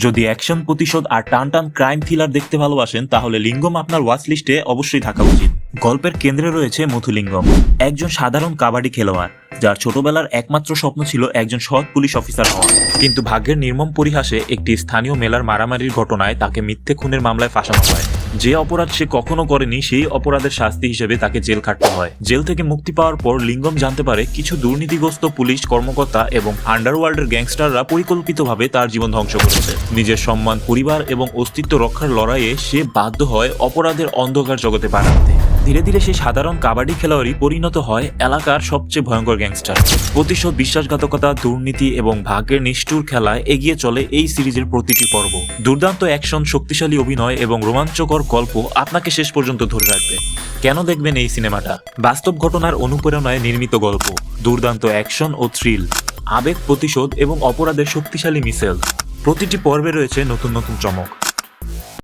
যদি অ্যাকশন, প্রতিশোধ আর টান টান ক্রাইম থ্রিলার দেখতে ভালোবাসেন তাহলে লিঙ্গম আপনার ওয়াচ লিস্টে অবশ্যই থাকা উচিত। গল্পের কেন্দ্রে রয়েছে মুথুলিঙ্গম, একজন সাধারণ কাবাডি খেলোয়াড় যার ছোটবেলার একমাত্র স্বপ্ন ছিল একজন সৎ পুলিশ অফিসার হওয়া। কিন্তু ভাগ্যের নির্মম পরিহাসে একটি স্থানীয় মেলার মারামারির ঘটনায় তাকে মিথ্যে খুনের মামলায় ফাঁসানো হয়। যে অপরাধ সে কখনো করেনি সেই অপরাধের শাস্তি হিসেবে তাকে জেল খাটতে হয়। জেল থেকে মুক্তি পাওয়ার পর লিঙ্গম জানতে পারে কিছু দুর্নীতিগ্রস্ত পুলিশ কর্মকর্তা এবং আন্ডারওয়ার্ল্ডের গ্যাংস্টাররা পরিকল্পিতভাবে তার জীবন ধ্বংস করেছে। নিজের সম্মান, পরিবার এবং অস্তিত্ব রক্ষার লড়াইয়ে সে বাধ্য হয় অপরাধের অন্ধকার জগতে পা রাখতে। ধীরে ধীরে সে সাধারণ কাবাডি খেলোয়াড়ই পরিণত হয় এলাকার সবচেয়ে ভয়ঙ্কর গ্যাংস্টার। প্রতিশোধ, বিশ্বাসঘাতকতা, দুর্নীতি এবং ভাগ্যের নিষ্ঠুর খেলায় এগিয়ে চলে এই সিরিজের প্রতিটি পর্ব। দুর্দান্ত অ্যাকশন, শক্তিশালী অভিনয় এবং রোমাঞ্চকর গল্প আপনাকে শেষ পর্যন্ত ধরে রাখবে। কেন দেখবেন এই সিনেমাটা? বাস্তব ঘটনার অনুপ্রেরণায় নির্মিত গল্প, দুর্দান্ত অ্যাকশন ও থ্রিল, আবেগ, প্রতিশোধ এবং অপরাধের শক্তিশালী মিশেল। প্রতিটি পর্বে রয়েছে নতুন নতুন চমক।